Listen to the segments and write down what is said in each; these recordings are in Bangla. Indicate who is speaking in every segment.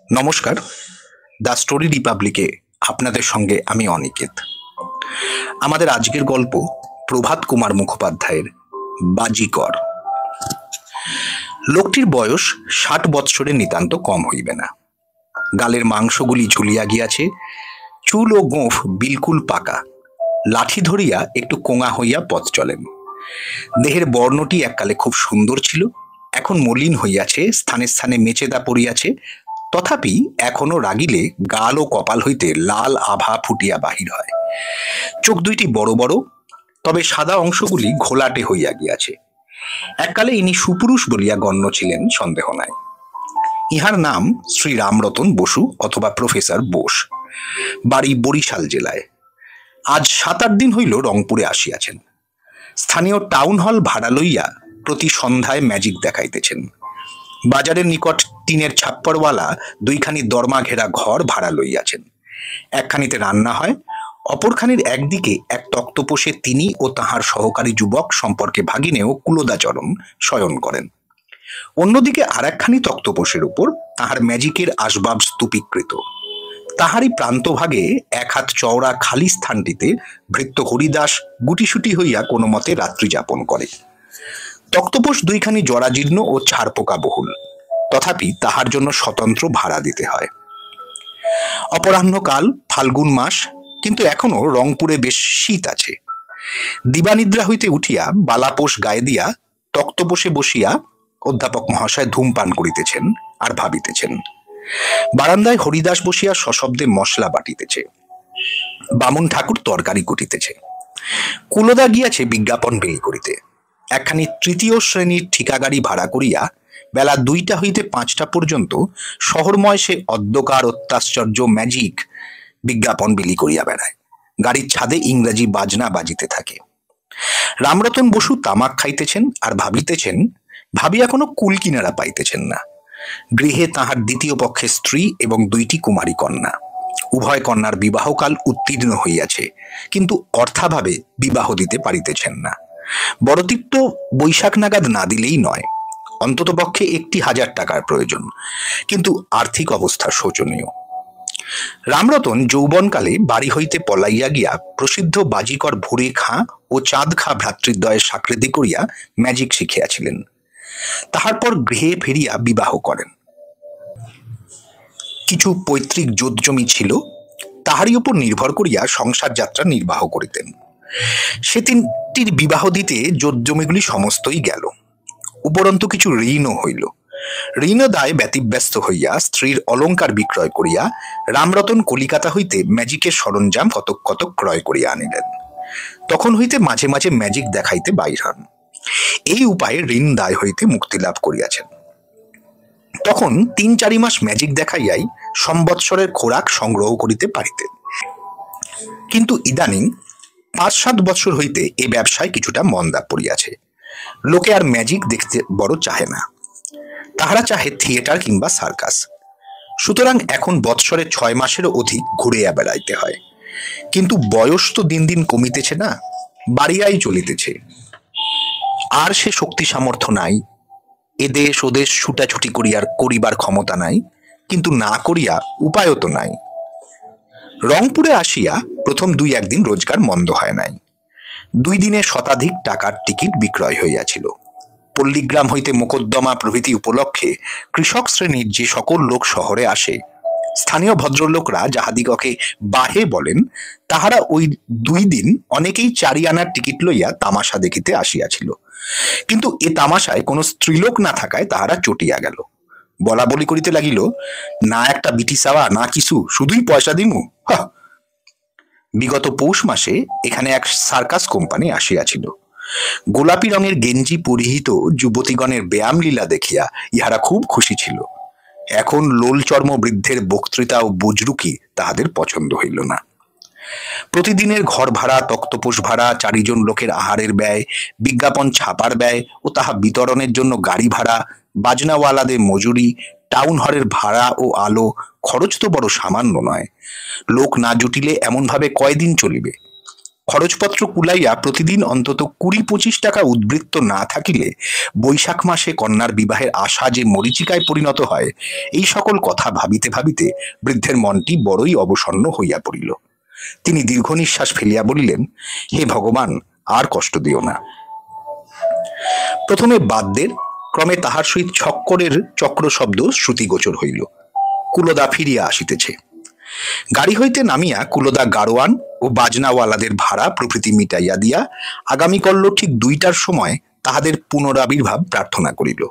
Speaker 1: নমস্কার, দ্য স্টোরি রিপাবলিকে আপনাদের সঙ্গে আমি অনিকেত। আমাদের আজকের গল্প প্রভাত কুমার মুখোপাধ্যায়ের বাজিকর। লোকটির বয়স ৬০ বৎসরের নিতান্ত কম হইবে না। গালের মাংসগুলি ঝুলিয়া গিয়াছে, চুল ও গোঁফ বিলকুল পাকা, লাঠি ধরিয়া একটু কোঙা হইয়া পথ চলেন। দেহের বর্ণটি এককালে খুব সুন্দর ছিল, এখন মলিন হইয়াছে, স্থানে স্থানে মেচেদা পড়িয়াছে, তথাপি এখনো রাগিলে গাল ও কপাল হইতে লাল আভা ফুটিয়া বাহির হয়। চোখ দুইটি বড় বড়, তবে সাদা অংশগুলি ঘোলাটে হইয়া গিয়াছে। এককালে ইনি সুপুরুষ বলিয়া গণ্য ছিলেন, সন্দেহ নাই। ইহার নাম শ্রী রামরতন বসু অথবা প্রফেসর বোস। বাড়ি বরিশাল জেলায়। আজ ৭-৮ দিন হইল রংপুরে আসিয়াছেন। স্থানীয় টাউন হল ভাড়া লইয়া প্রতি সন্ধ্যায় ম্যাজিক দেখাইতেছেন। বাজারের নিকট টিনের ছাপ্পরওয়ালা দুইখানি দরমা ঘেরা ঘর ভাড়া লইয়াছেন। একখানিতে রান্না হয়, অপরখানির একদিকে এক তক্তপোষে তিনি ও তাহার সহকারী যুবক সম্পর্কে ভাগিনেও কুলদাচরণ শয়ন করেন। অন্যদিকে আর একখানি তক্তপোষের উপর তাহার ম্যাজিকের আসবাব স্তূপীকৃত। তাহারই প্রান্তভাগে ১ হাত চওড়া খালি স্থানটিতে ভৃত্য হরিদাস গুটিসুটি হইয়া কোনো মতে রাত্রি যাপন করে। তক্তপোষ দুইখানি জরাজীর্ণ ও ছারপোকা বহুল, তথাপি তাহার জন্য স্বতন্ত্র ভাড়া দিতে হয়। অপরাহ্নকাল, ফাল্গুন মাস, কিন্তু এখনো রংপুরে বেশ শীত আছে। দিবানিদ্রা হইতে উঠিয়া বালাপোষ গায়ে দিয়া তক্তপোষে বসিয়া অধ্যাপক মহাশয় ধূমপান করিতেছেন আর ভাবিতেছেন। বারান্দায় হরিদাস বসিয়া সশব্দে মশলা বাটিতেছে। বামুন ঠাকুর তরকারি কুটিতেছে। কুলদা গিয়াছে বিজ্ঞাপন বিলি করিতে। একখানি ৩য় শ্রেণীর ঠিকাগাড়ি ভাড়া করিয়া বেলা ২টা হইতে ৫টা পর্যন্ত শহরময় সে অদ্যকার অত্যাশ্চর্য ম্যাজিক বিজ্ঞাপন বিলি করিয়া বেড়ায়। গাড়ির ছাদে ইংরাজি বাজনা বাজিতে থাকে। রামরতন বসু তামাক খাইতেছেন আর ভাবিতেছেন, ভাবিয়া কোনো কুল কিনারা পাইতেছেন না। গৃহে তাহার দ্বিতীয় পক্ষের স্ত্রী এবং ২টি কুমারী কন্যা। উভয় কন্যার বিবাহকাল উত্তীর্ণ হইয়াছে, কিন্তু অর্থাভাবে বিবাহ দিতে পারিতেছেন না। বড়তিত্ব বৈশাখ নাগাদ না দিলেই নয়, অন্তত পক্ষে ১,০০০ টাকার প্রয়োজন, কিন্তু আর্থিক অবস্থা শোচনীয়। রামরতন যৌবনকালে বাড়ি হইতে পলাইয়া গিয়া প্রসিদ্ধ বাজিকর ভোরে খাঁ ও চাঁদ খাঁ ভ্রাতৃদ্বয়ের সাকৃতি করিয়া ম্যাজিক শিখিয়াছিলেন। তাহার পর গৃহে ফিরিয়া বিবাহ করেন। কিছু পৈতৃক জোতজমি ছিল, তাহারই উপর নির্ভর করিয়া সংসার যাত্রা নির্বাহ করিতেন। সে তিনটির বিবাহ দিতে জোতজমিগুলি সমস্তই গেল, উপরন্তু কিছু ঋণও হইল। ঋণদায় ব্যতিব্যস্ত হইয়া স্ত্রীর অলঙ্কার বিক্রয় করিয়া রামরতন কলিকাতা হইতে ম্যাজিকের সরঞ্জাম কতক কতক ক্রয় করিয়া আনিলেন। তখন হইতে মাঝে মাঝে ম্যাজিক দেখাইতে বাইর হন। এই উপায়ে ঋণ দায় হইতে মুক্তি লাভ করিয়াছেন। তখন ৩-৪ মাস ম্যাজিক দেখাইয়াই সম্বৎসরের খোরাক সংগ্রহ করিতে পারিতেন। কিন্তু ইদানিং ৫-৭ বৎসর হইতে এ ব্যবসায় কিছুটা মন্দা পড়িয়াছে। লোকে আর ম্যাজিক দেখতে বড় চাহে না, তাহারা চাহে থিয়েটার কিংবা সার্কাস। সুতরাং এখন বৎসরে ৬ মাসেরও অধিক ঘুরিয়া বেড়াইতে হয়। কিন্তু বয়স তো দিন দিন কমিতেছে না, বাড়িয়াই চলিতেছে। আর সে শক্তি সামর্থ্য নাই। এদেশ ওদেশ ছুটাছুটি করিবার ক্ষমতা নাই, কিন্তু না করিয়া উপায়ও তো নাই। রংপুরে আসিয়া প্রথম ২-১ দিন রোজগার মন্দ হয় নাই। ২ দিনে শতাধিক টাকার টিকিট বিক্রয় হইয়াছিল। পল্লীগ্রাম হইতে মোকদ্দমা প্রভৃতি উপলক্ষে কৃষক শ্রেণীর যে সকল লোক শহরে আসে, স্থানীয় ভদ্রলোকরা যাহাদিগকে বাহে বলেন, তাহারা ওই ২ দিন অনেকেই ৪ আনার টিকিট লইয়া তামাশা দেখিতে আসিয়াছিল। কিন্তু এ তামাশায় কোনো স্ত্রীলোক না থাকায় তাহারা চটিয়া গেল। বলা বলি করিতে লাগিল, না একটা বিটি চাওয়া না কিছু, শুধুই পয়সা দিমু। বিগত পৌষ মাসে এখানে এক সার্কাস কোম্পানি আসিয়াছিল। গোলাপি রঙের গেঞ্জি পরিহিত যুবতীগণের ব্যায়াম লীলা দেখিয়া ইহারা খুব খুশি ছিল। এখন লোল চর্ম বৃদ্ধের বক্তৃতা ও বুজরুকি তাহাদের পছন্দ হইল না। প্রতিদিনের ঘর ভাড়া, তক্তপোষ ভাড়া, ৪ জন লোকের আহারের ব্যয়, বিজ্ঞাপন ছাপার ব্যয় ও তাহা বিতরণের জন্য গাড়ি ভাড়া, বাজনাওয়ালাদের মজুরি, টাউন হলের ভাড়া ও আলো, খরচ তো বড় সামান্য নয়। লোক না জুটিলে এমনভাবে কয়দিন চলিবে? খরচপত্র কুলাইয়া প্রতিদিন অন্তত 20-25 টাকা উদ্বৃত্ত না থাকিলে বৈশাখ মাসে কন্যার বিবাহের আশা যে মরীচিকায় পরিণত হয়, এই সকল কথা ভাবিতে ভাবিতে বৃদ্ধের মনটি বড়ই অবসন্ন হইয়া পড়িল। তিনি দীর্ঘ নিঃশ্বাস ফেলিয়া বলিলেন, হে ভগবান, আর কষ্ট দিও না। প্রথমে বাদ্যের, ক্রমে তাহার সহিত ছক্করের চক্র শব্দ শ্রুতিগোচর হইল। কুলদা ফিরিয়া আসিতেছে। গাড়ি হইতে নামিয়া কুলদা গাড়োয়ান ও বাজনাওয়ালাদের ভাড়া প্রভৃতি মিটাইয়া দিয়া আগামীকল্য ঠিক 2টার সময় তাহাদের পুনরাবির্ভাব প্রার্থনা করিল।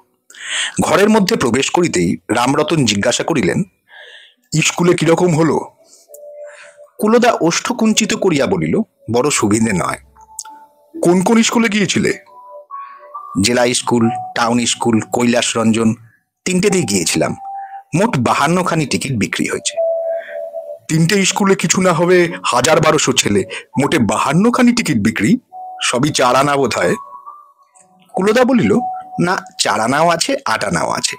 Speaker 1: ঘরের মধ্যে প্রবেশ করিতেই রামরতন জিজ্ঞাসা করিলেন, স্কুলে কিরকম হলো? কুলদা ওষ্ঠ কুঞ্চিত করিয়া বলিল, বড় সুবিধে নয়। কোন কোন স্কুলে গিয়েছিলে? জেলা school, town school, Kailash Ranjan, 3টেতেই গিয়েছিলাম। মোট 52খানি টিকিট বিক্রি হয়েছে। 3টে স্কুলে কিছু না হবে 1000-1200 ছেলে, মোটে 52খানি টিকিট বিক্রি, সবই 4 আনা বোধ হয়। কুলদা বলিল, না, 4 আনাও আছে, 8 আনাও আছে।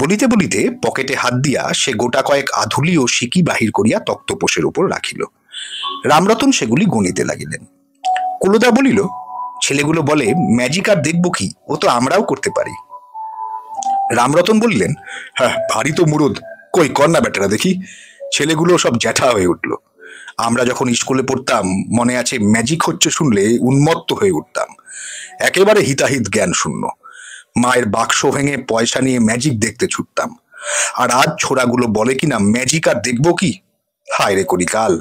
Speaker 1: বলিতে বলিতে পকেটে হাত দিয়া সে গোটা কয়েক আধুলি ও সিকি বাহির করিয়া তক্তপোষের উপর রাখিল। রামরতন সেগুলি গণিতে লাগিলেন। কুলদা বলিল, ছেলেগুলো বলে ম্যাজিক আর দেখব কি, ও তো আমরাও করতে পারি। রামরতন বললেন, হ্যাঁ, ভারী তো মুরদ, কই কর না বেটারা দেখি। ছেলেগুলো সব জ্যাঠা হয়ে উঠল। আমরা যখন স্কুলে পড়তাম, মনে আছে, ম্যাজিক হচ্ছে শুনলে উন্মত্ত হয়ে উঠতাম, একেবারে হিতাহিত জ্ঞান শূন্য। মায়ের বাক্স ভেঙে পয়সা নিয়ে ম্যাজিক দেখতে ছুটতাম। আর আজ ছোড়াগুলো বলে কিনা ম্যাজিক আর দেখবো কি, হায় রে করি কাল।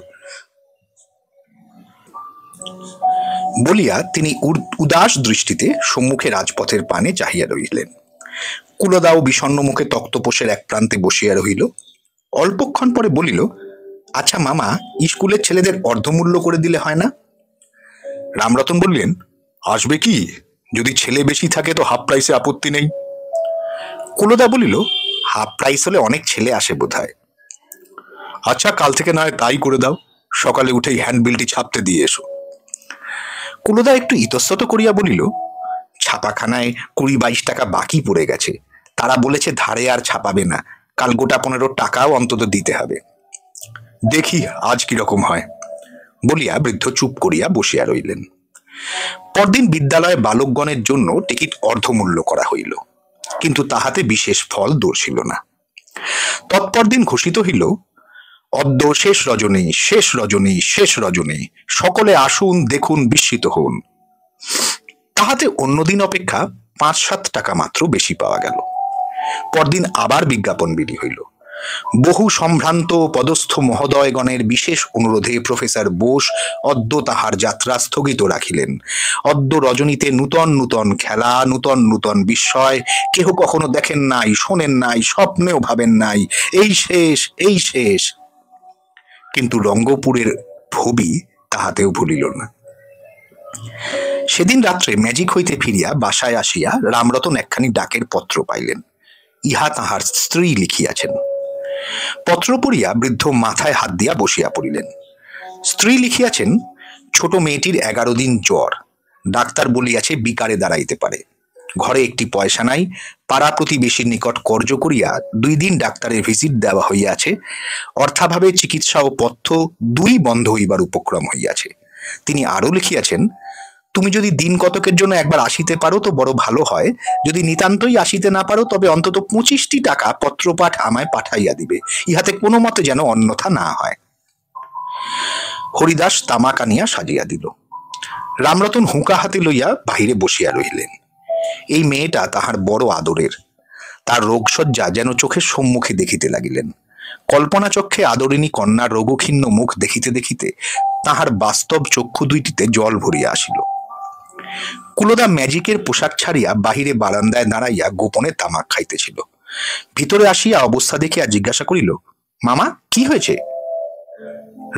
Speaker 1: বলিয়া তিনি উদাস দৃষ্টিতে সম্মুখে রাজপথের পানে চাহিয়া রহিলেন। কুলদাও বিষণ্ণ মুখে তক্তপোষের এক প্রান্তে বসিয়া রহিল। অল্পক্ষণ পরে বলিল, আচ্ছা মামা, স্কুলের ছেলেদের অর্ধমূল্য করে দিলে হয় না? রামরতন বললেন, আসবে কি, যদি ছেলে বেশি থাকে তো হাফ প্রাইসে আপত্তি নেই। কুলদা বলিল, হাফ প্রাইস হলে অনেক ছেলে আসে বোধ হয়। আচ্ছা, কাল থেকে নয় তাই করে দাও, সকালে উঠেই হ্যান্ডবিলটি ছাপতে দিয়ে এসো। কুলদা একটু ইতস্তত করিয়া বলিল, ছাপাখানায় 20-22 টাকা বাকি পড়ে গেছে, তারা বলেছে ধারে আর ছাপাবে না, কাল গোটা 15 টাকাও অন্তত দিতে হবে। দেখি আজ কিরকম হয়, বলিয়া বৃদ্ধ চুপ করিয়া বসিয়া রইলেন। পরদিন বিদ্যালয়ে বালকগণের জন্য টিকিট অর্ধমূল্য করা হইল, কিন্তু তাহাতে বিশেষ ফল দর্শিল না। তৎপরদিন ঘোষিত হইল, অদ্য শেষ রজনী, শেষ রজনী, শেষ রজনী, সকলে আসুন, দেখুন, বিস্মিত হন। তাহাতে অন্যদিন অপেক্ষা 5-7 টাকা মাত্র বেশি পাওয়া গেল। পরদিন আবার বিজ্ঞাপন বিলি হইল। বহু সম্ভ্রান্ত পদস্থ মহোদয়গণের বিশেষ অনুরোধে প্রফেসর বোস অদ্য তাহার যাত্রা স্থগিত রাখিলেন। অদ্য রজনীতে নূতন নূতন খেলা, নূতন নূতন বিস্ময়, কেহ কখনো দেখেন নাই, শোনেন নাই, স্বপ্নেও ভাবেন নাই, এই শেষ, এই শেষ। কিন্তু রঙ্গপুরের ভবি তাহাতেও ভুলিল না। সেদিন রাত্রে ম্যাজিক হইতে ফিরিয়া বাসায় আসিয়া রামরতন একখানি ডাকের পত্র পাইলেন। ইহা তাহার স্ত্রী লিখিয়াছেন। পত্র পড়িয়া বৃদ্ধ মাথায় হাত দিয়া বসিয়া পড়িলেন। স্ত্রী লিখিয়াছেন, ছোট মেয়েটির 11 দিন জ্বর, ডাক্তার বলিয়াছে বিকারে দাঁড়াইতে পারে, ঘরে একটি পয়সা নাই, পাড়া প্রতিবেশীর নিকট কর্জ করিয়া 2 দিন ডাক্তারের ভিজিট দেওয়া হইয়াছে, অর্থাভাবে চিকিৎসা ও পথ্য 2 বন্ধ হইবার উপক্রম হইয়াছে। তিনি আরো লিখিয়াছেন, তুমি যদি দিন কতকের জন্য একবার আসিতে পারো তো বড় ভালো হয়, যদি নিতান্তই আসিতে না পারো তবে অন্তত 25টি টাকা পত্রপাঠ আমায় পাঠাইয়া দিবে, ইহাতে কোনো মতে যেন অন্যথা না হয়। হরিদাস তামাক আনিয়া সাজিয়া দিল। রামরতন হুঁকা হাতে লইয়া বাহিরে বসিয়া রহিলেন। এই মেয়েটা তাহার বড় আদরের। তার রোগসজ্জা যেন চোখের সম্মুখে দেখিতে লাগিলেন। কল্পনা চক্ষে আদরিণী কন্যার রোগক্ষীণ্ণ মুখ দেখিতে দেখিতে তাহার বাস্তব চক্ষু দুইটিতে জল ভরিয়া আসিল। কুলদা ম্যাজিকের পোশাক ছাড়িয়া বাহিরে বারান্দায় দাঁড়াইয়া গোপনে তামাক খাইতেছিল। ভিতরে আসিয়া অবস্থা দেখিয়া জিজ্ঞাসা করিল, মামা, কি হয়েছে?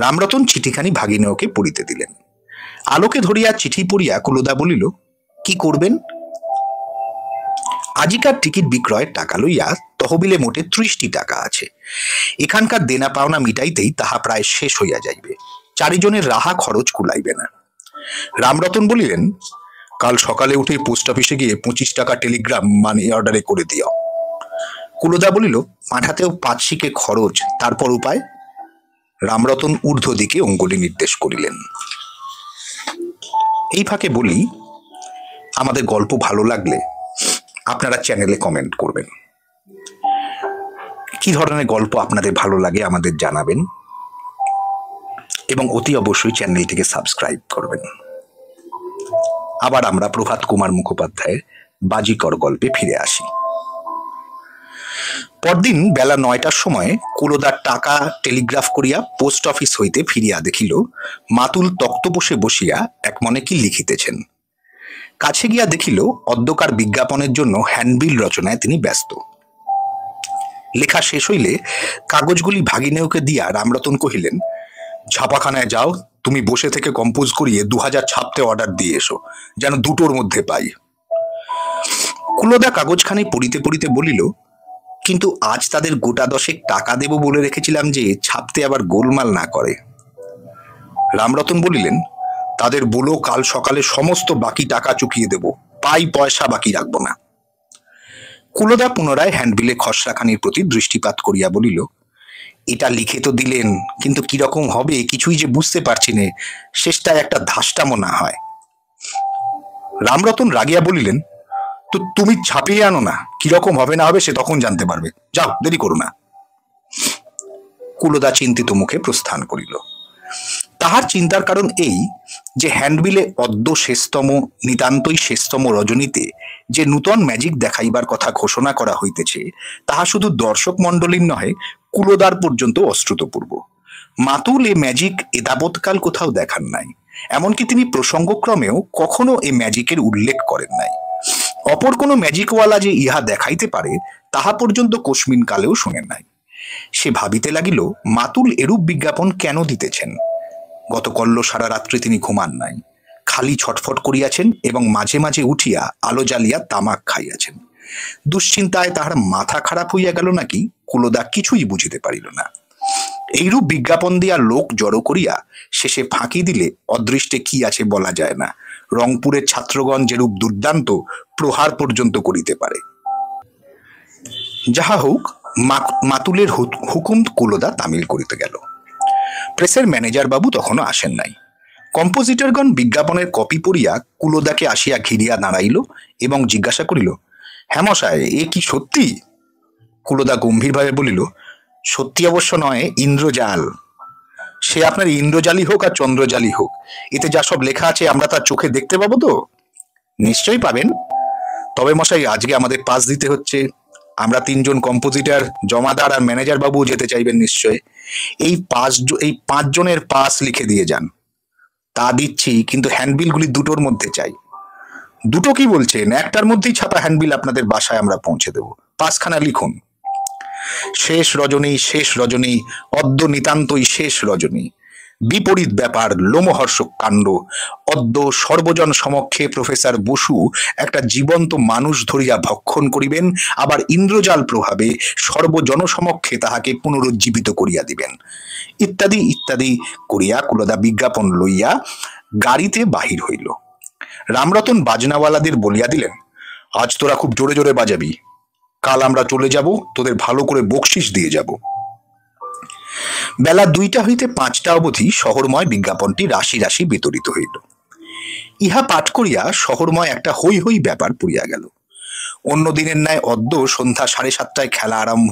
Speaker 1: রামরতন চিঠিখানি ভাগিনেয়কে পড়িতে দিলেন। আলোকে ধরিয়া চিঠি পড়িয়া কুলদা বলিল, কি করবেন? আজিকার টিকিট বিক্রয়ের টাকা লইয়া তহবিলে মোটে 30টি টাকা আছে। এখানকার দেনা পাওনা মিটাইতেই তাহা প্রায় শেষ হইয়া যাইবে। 4 জনের রাহা খরচ কুলাইবে না। রামরতন বলিলেন, কাল সকালে উঠে পোস্ট অফিসে গিয়ে 25 টাকা টেলিগ্রাম মানি অর্ডারে করে দিও। কুলদা বলিল, পাঠাতেও 5 শিকে খরচ, তারপর উপায়? রামরতন ঊর্ধ্ব দিকে অঙ্গুলি নির্দেশ করিলেন। এই ফাঁকে বলি, আমাদের গল্প ভালো লাগলে আপনারা চ্যানেলে কমেন্ট করবেন। কি ধরনের গল্প আপনাদের ভালো লাগে আমাদের জানাবেন এবং অতি অবশ্যই চ্যানেলটিকে সাবস্ক্রাইব করবেন। আবার আমরা প্রভাত কুমার মুখোপাধ্যায়ের বাজিকর গল্পে ফিরে আসি। পরদিন বেলা ৯টার সময় কুলদার টাকা টেলিগ্রাফ করিয়া পোস্ট অফিস হইতে ফিরিয়া দেখিল মাতুল তক্তপোষে বসিয়া এক মনে কি লিখিতেছেন। কাছে গিয়া দেখিল অদ্যকার বিজ্ঞাপনের জন্য হ্যান্ডবিল রচনায় তিনি ব্যস্ত। লেখা শেষ হইলে কাগজগুলি ভাগিনেওকে দিয়া রামরতন কহিলেন, ছাপাখানায় যাও, তুমি বসে থেকে কম্পোজ করিয়ে 2000 ছাপতে অর্ডার দিয়ে এসো, যেন দুটোর মধ্যে পাই। কুলদা কাগজখানি পড়িতে পড়িতে বলিল, কিন্তু আজ তাদের গোটা 10 টাকা দেব বলে রেখেছিলাম যে ছাপতে আবার গোলমাল না করে। রামরতন বলিলেন, তাদের বলো কাল সকালে সমস্ত বাকি টাকা চুকিয়ে দেব, পাই পয়সা বাকি রাখবো না। কুলদা পুনরায় হ্যান্ডবিলে খসড়াখানির প্রতি দৃষ্টিপাত করিয়া বলিল, এটা লিখে তো দিলেন, কিন্তু কিরকম হবে কিছুই যে বুঝতে পারছি নে, শেষটায় একটা ধাসটামো না হয়। রামরতন রাগিয়া বলিলেন, তো তুমি ছাপিয়ে আনো না, কিরকম হবে না হবে সে তখন জানতে পারবে, যাও দেরি করো না। কুলদা চিন্তিত মুখে প্রস্থান করিল। তাহার চিন্তার কারণ এই যে হ্যান্ডবিলে অদ্য শেষতম, নিতান্তই শেষতম রজনীতে যে নূতন ম্যাজিক দেখাইবার কথা ঘোষণা করা হইতেছে, তাহা শুধু দর্শক মণ্ডলীর নহে, কুলদার পর্যন্ত অশ্রুতপূর্ব। মাতুল এ ম্যাজিক এতাবৎকাল কোথাও দেখান নাই, এমনকি তিনি প্রসঙ্গক্রমেও কখনো এ ম্যাজিকের উল্লেখ করেন নাই। অপর কোনো ম্যাজিকওয়ালা যে ইহা দেখাইতে পারে তাহা পর্যন্ত কোশমিন কালেও শুনেন নাই। সে ভাবিতে লাগিল, মাতুল এরূপ বিজ্ঞাপন কেন দিতেছেন। গতকল্য সারা রাত্রে তিনি ঘুমান নাই, খালি ছটফট করিয়াছেন এবং মাঝে মাঝে উঠিয়া আলো জ্বালিয়া তামাক খাইয়াছেন। দুশ্চিন্তায় তাহার মাথা খারাপ হইয়া গেল নাকি কুলদা কিছুই বুঝিতে পারিল না। এইরূপ বিজ্ঞাপন দিয়া লোক জড়ো করিয়া শেষে ফাঁকি দিলে অদৃষ্টে কি আছে বলা যায় না। রংপুরের ছাত্রগণ যেরূপ দুর্দান্ত প্রহার পর্যন্ত করিতে পারে। যাহা হোক, মাতুলের হুকুম কুলদা তামিল করিতে গেল। প্রেসের ম্যানেজার বাবু তখনও আসেন নাই। কম্পোজিটরগণ বিজ্ঞাপনের কপি পড়িয়া কুলদাকে আসিয়া ঘিরিয়া দাঁড়াইল এবং জিজ্ঞাসা করিল, হ্যাঁ মশায়, এ কি সত্যি? কুলদা গম্ভীরভাবে বলিল, সত্যি অবশ্য নয়, ইন্দ্রজাল। সে আপনার ইন্দ্রজালই হোক আর চন্দ্রজালই হোক, এতে যা সব লেখা আছে আমরা তার চোখে দেখতে পাবো তো? নিশ্চয়ই পাবেন। তবে মশাই, আজকে আমাদের পাস দিতে হচ্ছে। আমরা 3 জন কম্পোজিটর, জমাদার আর ম্যানেজার বাবু যেতে চাইবেন নিশ্চয়। এই 5 জনের পাস লিখে দিয়ে যান। তা দিচ্ছি, কিন্তু হ্যান্ডবিলগুলি দুটোর মধ্যে চাই। দুটো কি বলছেন? একটার মধ্যেই ছাপা হ্যান্ডবিল আপনাদের বাসায় আমরা পৌঁছে দেব। পাসখানা লিখুন। শেষ রজনী, শেষ রজনী, অদ্য নিতান্তই শেষ রজনী। বিপরীত ব্যাপার, লোমহর্ষক কাণ্ড। অদ্য সর্বজন সমক্ষে প্রফেসর বসু একটা জীবন্ত মানুষ ধরিয়া ভক্ষণ করিবেন, আবার ইন্দ্রজাল প্রভাবে সর্বজন সমক্ষে তাহাকে পুনরুজ্জীবিত করিয়া দিবেন, ইত্যাদি ইত্যাদি করিয়া কুলদা বিজ্ঞাপন লইয়া গাড়িতে বাহির হইল। রামরতন বাজনাওয়ালাদের বলিয়া দিলেন, আজ তোরা খুব জোরে জোরে বাজাবি, কাল আমরা চলে যাব, তোদের ভালো করে বকশিস দিয়ে যাব। বেলা 2টা হইতে 5টা অবধি শহরময় বিজ্ঞাপনটি রাশি রাশি বিতরিত হইল। ইহা পাঠ করিয়া শহরময় একটা হৈ হৈ ব্যাপার পড়িয়া গেল। অন্য দিনের ন্যায় অদ্য সন্ধ্যা 7:30টায় খেলা আরম্ভ।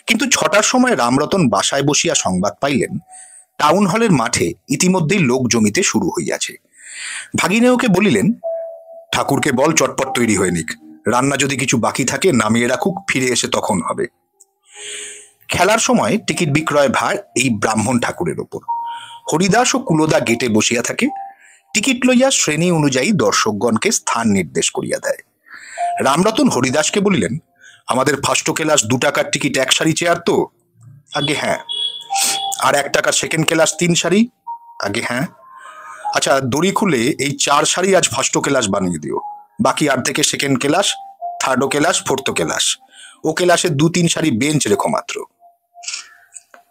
Speaker 1: কিন্তু 6টার সময় রামরতন বাসায় বসিয়া সংবাদ পাইলেন, টাউন হলের মাঠে ইতিমধ্যেই লোক জমিতে শুরু হইয়াছে। ভাগিনেওকে বলিলেন, ঠাকুরকে বল চটপট তৈরি হয়ে নিক, রান্না যদি কিছু বাকি থাকে নামিয়ে রাখুক, ফিরে এসে তখন হবে। খেলার সময় টিকিট বিক্রয় ভার এই ব্রাহ্মণ ঠাকুরের ওপর। হরিদাস ও কুলদা গেটে বসিয়া থাকে, টিকিট লইয়া শ্রেণী অনুযায়ী দর্শকগণকে স্থান নির্দেশ করিয়া দেয়। রামরতন হরিদাসকে বলিলেন, আমাদের ফার্স্ট ক্লাস 2 টাকার টিকিট 1 সারি চেয়ার তো? আগে হ্যাঁ। আর 1 টাকার সেকেন্ড ক্লাস 3 সারি? আগে হ্যাঁ। আচ্ছা, দড়ি খুলে এই 4 সারি আজ ফার্স্ট ক্লাস বানিয়ে দিও, বাকি আর থেকে second class, third class, fourth class. ও ক্লাসে 2-3 সারি বেঞ্চ রেখো মাত্র।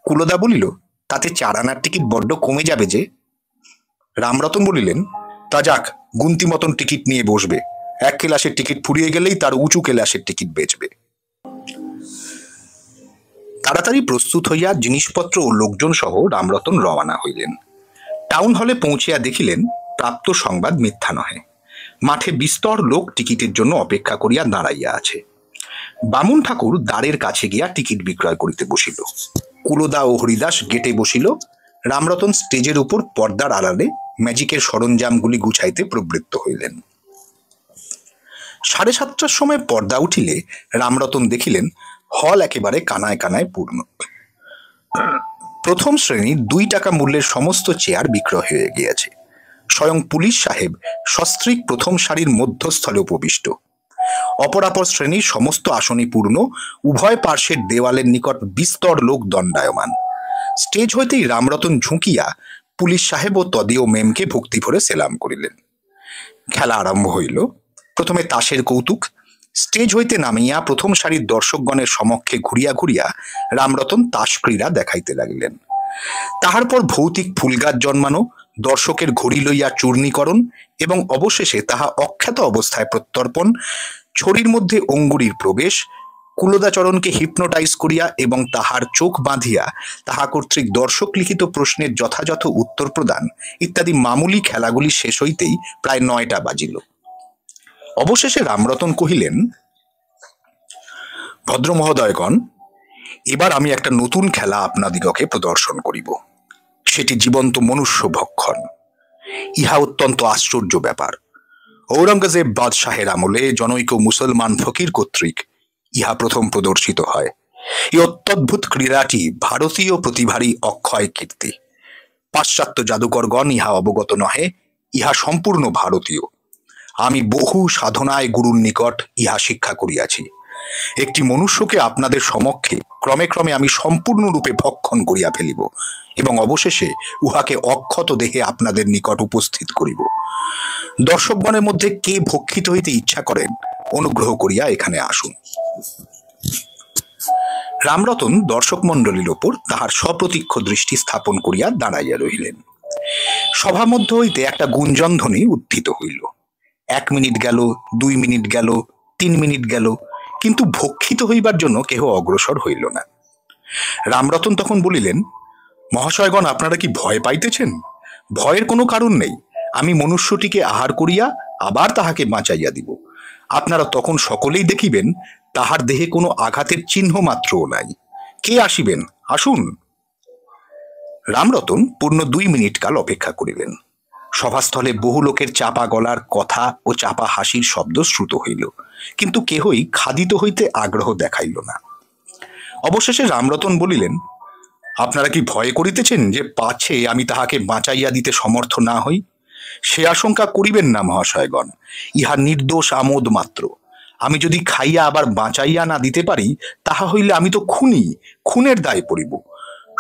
Speaker 1: কুলদা বলিল, তাতে 4 আনার টিকিট বড্ড কমে যাবে যে। রামরতন বলিলেন, তা যাক, গুনতি মতন টিকিট নিয়ে বসবে, 1 ক্লাসের টিকিট ফুরিয়ে গেলেই তার উঁচু ক্লাসের টিকিট বেচবে। তাড়াতাড়ি প্রস্তুত হইয়া জিনিসপত্র ও লোকজন সহ রামরতন রওনা হইলেন। টাউন হলে পৌঁছিয়া দেখিলেন প্রাপ্ত সংবাদ মিথ্যা নহে। মাঠে বিস্তর লোক টিকিটের জন্য অপেক্ষা করিয়া দাঁড়াইয়া আছে। বামুন ঠাকুর দ্বারের কাছে গিয়া টিকিট বিক্রয় করিতে বসিল। কুলদা ও হরিদাস গেটে বসিল। রামরতন স্টেজের উপর পর্দার আড়ালে ম্যাজিকের সরঞ্জামগুলি গুছাইতে প্রবৃত্ত হইলেন। 7:30টার সময় পর্দা উঠিলে রামরতন দেখিলেন হল একেবারে কানায় কানায় পূর্ণ। প্রথম শ্রেণীর 2 টাকা মূল্যের সমস্ত চেয়ার বিক্রয় হয়ে গিয়েছে। স্বয়ং পুলিশ সাহেব সস্ত্রীক প্রথম সারির মধ্যস্থলে উপবিষ্ট। অপরাপর শ্রেণীর সমস্ত আসনই পূর্ণ। উভয় পার্শ্বের দেওয়ালের নিকট বিস্তর লোক দণ্ডায়মান। স্টেজ হইতেই রামরতন ঝুঁকিয়া পুলিশ সাহেব ও তদীয় মেমকে ভক্তি ভরে সেলাম করিলেন। খেলা আরম্ভ হইল। প্রথমে তাসের কৌতুক। স্টেজ হইতে নামিয়া প্রথম সারির দর্শকগণের সমক্ষে ঘুরিয়া ঘুরিয়া রামরতন তাস ক্রীড়া দেখাইতে লাগিলেন। তাহার পর ভৌতিক ফুলগাছ জন্মানো, দর্শকের ঘড়ি লইয়া চূর্ণীকরণ এবং অবশেষে তাহা অখ্যাত অবস্থায় প্রত্যর্পণ, ছড়ির মধ্যে অঙ্গুরীর প্রবেশ, কুলদাচরণকে হিপনোটাইজ করিয়া এবং তাহার চোখ বাঁধিয়া তাহা কর্তৃক দর্শক লিখিত প্রশ্নের যথাযথ উত্তর প্রদান ইত্যাদি মামুলি খেলাগুলি শেষ হইতেই প্রায় 9টা বাজিল। অবশেষে রামরতন কহিলেন, ভদ্র মহোদয়গণ, এবার আমি একটা নতুন খেলা আপনাদিগকে প্রদর্শন করিব। সেটি জীবন্ত মনুষ্য ভক্ষণ। ইহা অত্যন্ত আশ্চর্য ব্যাপার। ঔরঙ্গজেব বাদশাহের আমলে জনৈক মুসলমান ফকির কর্তৃক ইহা প্রথম প্রদর্শিত হয়। এই অত্যদ্ভুত ক্রীড়াটি ভারতীয় প্রতিভারই অক্ষয় কীর্তি। পাশ্চাত্য জাদুকরগণ ইহা অবগত নহে। ইহা সম্পূর্ণ ভারতীয়। আমি বহু সাধনায় গুরুর নিকট ইহা শিক্ষা করিয়াছি। একটি মনুষ্যকে আপনাদের সমক্ষে ক্রমে ক্রমে আমি সম্পূর্ণরূপে ভক্ষণ করিয়া ফেলিব এবং অবশেষে উহাকে অক্ষত দেহে আপনাদের নিকট উপস্থিত করিব। দর্শকগণের মধ্যে কে ভক্ষিত হইতে ইচ্ছা করেন, অনুগ্রহ করিয়া এখানে আসুন। রামরতন দর্শক মণ্ডলীর ওপর তাহার সপ্রতীক্ষ দৃষ্টি স্থাপন করিয়া দাঁড়াইয়া রহিলেন। সভা মধ্য হইতে একটা গুঞ্জনধ্বনি উত্থিত হইল। 1 মিনিট গেল, 2 মিনিট গেল, 3 মিনিট গেল, কিন্তু ভক্ষিত হইবার জন্য কেহ অগ্রসর হইল না। রামরতন তখন বলিলেন, মহাশয়গণ, আপনারা কি ভয় পাইতেছেন? ভয়ের কোনো কারণ নেই। আমি মনুষ্যটিকে আহার করিয়া আবার তাহাকে বাঁচাইয়া দিব। আপনারা তখন সকলেই দেখিবেন তাহার দেহে কোনো আঘাতের চিহ্ন মাত্রও নাই। কে আসিবেন, আসুন। রামরতন পূর্ণ 2 মিনিট কাল অপেক্ষা করিলেন। সভাস্থলে বহু লোকের চাপা গলার কথা ও চাপা হাসির শব্দ শ্রুত হইল, কিন্তু কেহই খাদিত হইতে আগ্রহ দেখাইল না। অবশেষে রামরতন বলিলেন, আপনারা কি ভয় করিতেছেন যে পাছে আমি তাহাকে বাঁচাইয়া দিতে সমর্থ না হই? সে আশঙ্কা করিবেন না মহাশয়গণ। ইহা নির্দোষ আমোদ মাত্র। আমি যদি খাইয়া আবার বাঁচাইয়া না দিতে পারি, তাহা হইলে আমি তো খুনি, খুনের দায় পড়িব।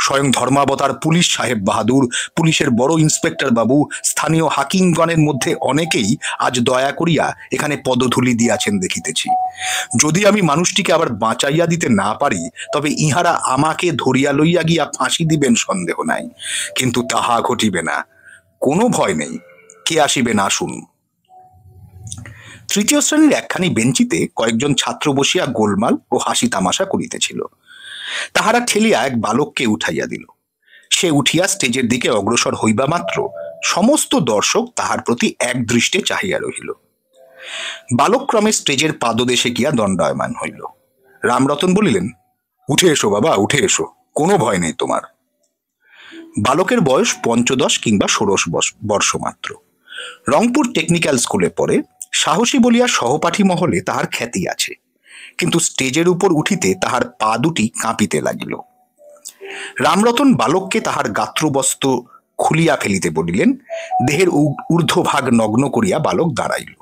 Speaker 1: স্বয়ং ধর্মাবতার পুলিশ সাহেব বাহাদুর, পুলিশের বড় ইন্সপেক্টর বাবু, স্থানীয় হাকিমগণের মধ্যে অনেকেই আজ দয়া করিয়া এখানে পদধূলি দিয়াছেন দেখিতেছি। যদি আমি মানুষটিকে আবার বাঁচাইয়া দিতে না পারি, তবে ইহারা আমাকে ধরিয়া লইয়া গিয়া ফাঁসি দিবেন সন্দেহ নাই। কিন্তু তাহা ঘটিবে না। কোনো ভয় নেই। কে আসিবেন, আসুন। তৃতীয় শ্রেণীর একখানি বেঞ্চিতে কয়েকজন ছাত্র বসিয়া গোলমাল ও হাসি তামাশা করিতেছিল। তাহারা ঠেলিয়া এক বালককে উঠাইয়া দিল। সে উঠিয়া স্টেজের দিকে অগ্রসর হইবা মাত্র সমস্ত দর্শক তাহার প্রতি এক দৃষ্টে চাহিয়া রহিল। বালক ক্রমে স্টেজের পাদদেশে গিয়া দণ্ডায়মান হইল। রামরতন বলিলেন, উঠে এসো বাবা, উঠে এসো, কোনো ভয় নেই তোমার। বালকের বয়স 15 কিংবা 16 বর্ষ মাত্র। রংপুর টেকনিক্যাল স্কুলে পড়ে। সাহসী বলিয়া সহপাঠী মহলে তাহার খ্যাতি আছে, কিন্তু স্টেজের উপর উঠিতে তাহার পা দুটি কাঁপিতে লাগিল। রামরতন বালককে তাহার গাত্রবস্ত্র খুলিয়া ফেলিতে বলিলেন। দেহের ঊর্ধ্বভাগ নগ্ন করিয়া বালক দাঁড়াইল।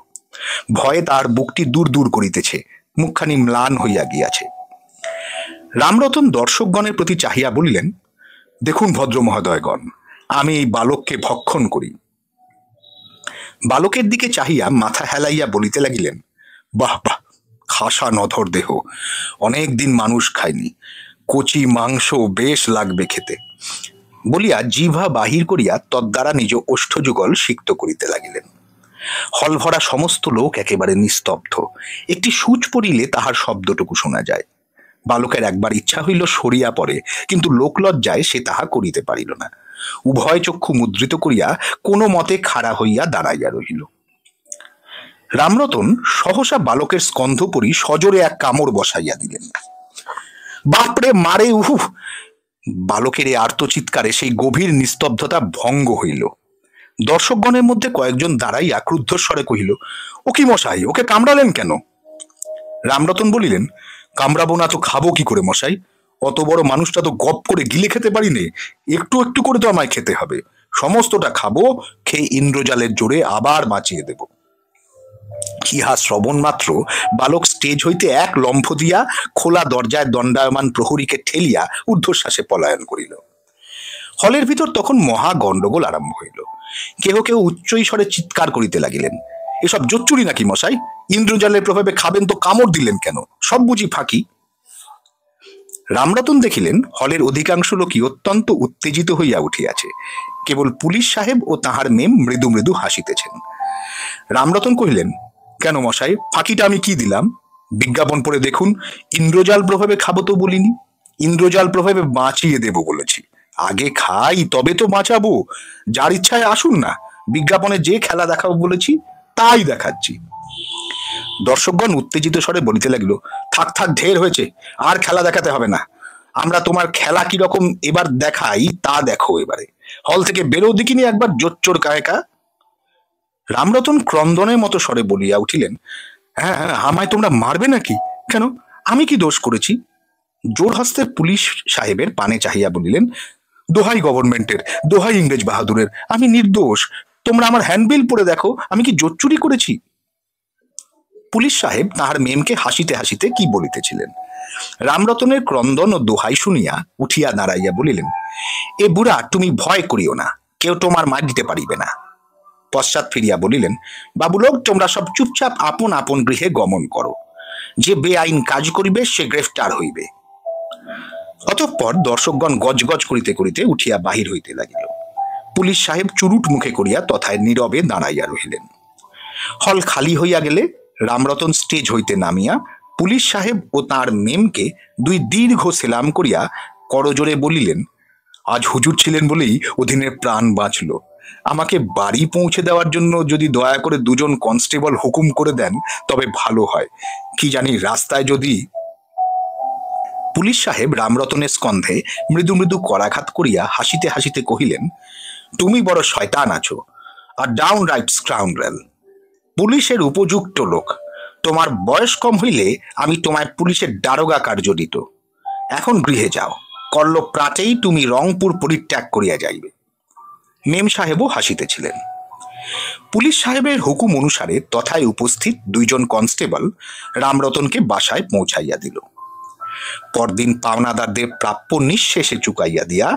Speaker 1: ভয়ে তাহার বুকটি দূর দূর করিতেছে, মুখখানি ম্লান হইয়া গিয়াছে। রামরতন দর্শকগণের প্রতি চাহিয়া বলিলেন, দেখুন ভদ্র মহোদয়গণ, আমি এই বালককে ভক্ষণ করি। বালকের দিকে চাহিয়া মাথা হেলাইয়া বলিতে লাগিলেন, বাহ বাহ, খাসা নধর দেহ, অনেক দিন মানুষ খায়নি, কচি মাংস বেশ লাগবে খেতে বলিয়া জিহ্বা বাহির করিয়া তদ্বারা নিজ ওষ্ঠযুগল সিক্ত করিতে লাগিলেন। হলভরা সমস্ত লোক একেবারে নিস্তব্ধ। একটি সূচ পড়িলে তাহার শব্দটুকু শোনা যায়। বালকের একবার ইচ্ছা হইল সরিয়া পড়ে, কিন্তু লোকলজ্জায় সে তাহা করিতে পারিল না। উভয় চক্ষু মুদ্রিত করিয়া কোনো মতে খাড়া হইয়া দাঁড়াইয়া রহিল। রামরতন সহসা বালকের স্কন্ধপরি সজোরে এক কামড় বসাইয়া দিলেন। বাপরে মারে, উহু! বালকের এই আর্তচিৎকারে সেই গভীর নিস্তব্ধতা ভঙ্গ হইল। দর্শকগণের মধ্যে কয়েকজন দাঁড়াইয়া ক্রুদ্ধস্বরে কহিল, ও কি মশাই, ওকে কামড়ালেন কেন? রামরতন বলিলেন, কামড়াবো না তো খাবো কি করে মশাই? অত বড় মানুষটা তো গপ করে গিলে খেতে পারি নে, একটু একটু করে তো আমায় খেতে হবে। সমস্তটা খাবো, খেয়ে ইন্দ্রজালের জোরে আবার বাঁচিয়ে দেব। ইহা শ্রবণ মাত্র বালক স্টেজ হইতে এক লম্ফ দিয়া খোলা দরজায় দণ্ডায়মান প্রহরীকে ঠেলিয়া ঊর্ধ্বশ্বাসে পলায়ন করিল। হলের ভিতর তখন মহা গণ্ডগোল আরম্ভ হইল। কেহ কেহ উচ্চ স্বরে চিৎকার করিতে লাগিলেন, এসব জোচ্চুরি নাকি মশাই? ইন্দ্রজালের প্রভাবে খাবেন তো কামড় দিলেন কেন? সব বুঝি ফাঁকি? রামরতন দেখিলেন হলের অধিকাংশ লোকই অত্যন্ত উত্তেজিত হইয়া উঠিয়াছে। কেবল পুলিশ সাহেব ও তাহার মেম মৃদু মৃদু হাসিতেছেন। রামরতন কহিলেন, কেন মশাই, ফাঁকিটা আমি কি দিলাম? বিজ্ঞাপন পড়ে দেখুন, ইন্দ্রজাল প্রভাবে খাবো তো বলিনি, ইন্দ্রজাল প্রভাবে বাঁচিয়ে দেব বলেছি। আগে খাই তবে তো বাঁচাবো। যার ইচ্ছায় আসুন না, বিজ্ঞাপনে যে খেলা দেখাবো বলেছি তাই দেখাচ্ছি। দর্শকগণ উত্তেজিত স্বরে বলিতে লাগিল, থাক থাক, ঢের হয়েছে, আর খেলা দেখাতে হবে না। আমরা তোমার খেলা কিরকম এবার দেখাই তা দেখো। এবারে হল থেকে বেরো দেখিনি একবার, জোচ্চোর কায়কা। রামরতন ক্রন্দনের মতো স্বরে বলিয়া উঠিলেন, হ্যাঁ হ্যাঁ, আমায় তোমরা মারবে নাকি? কেন, আমি কি দোষ করেছি? জোর হস্তে পুলিশ সাহেবের পানে চাহিয়া বলিলেন, দোহাই গভর্নমেন্টের, দোহাই ইংরেজ বাহাদুরের, আমি নির্দোষ। তোমরা আমার হ্যান্ডবিল পড়ে দেখো, আমি কি জোচ্চুরি করেছি? পুলিশ সাহেব তাহার মেমকে হাসিতে হাসিতে কি বলিতেছিলেন। রামরতনের ক্রন্দন ও দোহাই শুনিয়া উঠিয়া দাঁড়াইয়া বলিলেন, এ বুড়া, তুমি ভয় করিও না, কেউ তোমার মার দিতে পারিবে না। পশ্চাৎ ফিরিয়া বলিলেন, বাবুলোক, তোমরা সব চুপচাপ আপন আপন গৃহে গমন করো। যে বেআইন কাজ করিবে সে গ্রেফতার হইবে। অতঃপর দর্শকগণ গজগজ করিতে করিতে উঠিয়া বাহির হইতে লাগিল। পুলিশ সাহেব চুরুট মুখে করিয়া তথায় নীরবে দাঁড়াইয়া রহিলেন। হল খালি হইয়া গেলে রামরতন স্টেজ হইতে নামিয়া পুলিশ সাহেব ও তাঁর মেমকে দুই দীর্ঘ সেলাম করিয়া করজোরে বলিলেন, আজ হুজুর ছিলেন বলেই অধীনের প্রাণ বাঁচল। আমাকে বাড়ি পৌঁছে দেওয়ার জন্য যদি দয়া করে দুজন কনস্টেবল হুকুম করে দেন তবে ভালো হয়। কি জানি রাস্তায় যদি। পুলিশ সাহেব রামরতনের স্কন্ধে মৃদু মৃদু করাঘাত করিয়া হাসিতে হাসিতে কহিলেন, তুমি বড় শয়তান আছো, আর ডাউন রাইট স্কাউন্ড্রেল। পুলিশের উপযুক্ত লোক। তোমার বয়স কম হইলে আমি তোমায় পুলিশের দারোগা কার্য দিত। এখন গৃহে যাও, করল প্রাতেই তুমি রংপুর পরিত্যাগ করিয়া যাইবে। মেম সাহেবও হাসিতেছিলেন। পুলিশ সাহেবের হুকুম অনুসারে তথায় উপস্থিত দুইজন কনস্টেবল রামরতনকে বাসায় পৌঁছাইয়া দিল। পরদিন পাওনাদারদের প্রাপ্য নিঃশেষে চুকাইয়া দিয়া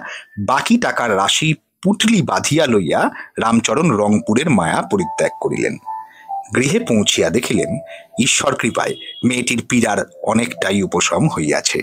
Speaker 1: বাকি টাকার রাশি পুটলি বাঁধিয়া লইয়া রামচরণ রংপুরের মায়া পরিত্যাগ করিলেন। গৃহে পৌঁছিয়া দেখিলেন ঈশ্বর কৃপায় মেয়েটির পীড়ার অনেকটাই উপশম হইয়াছে।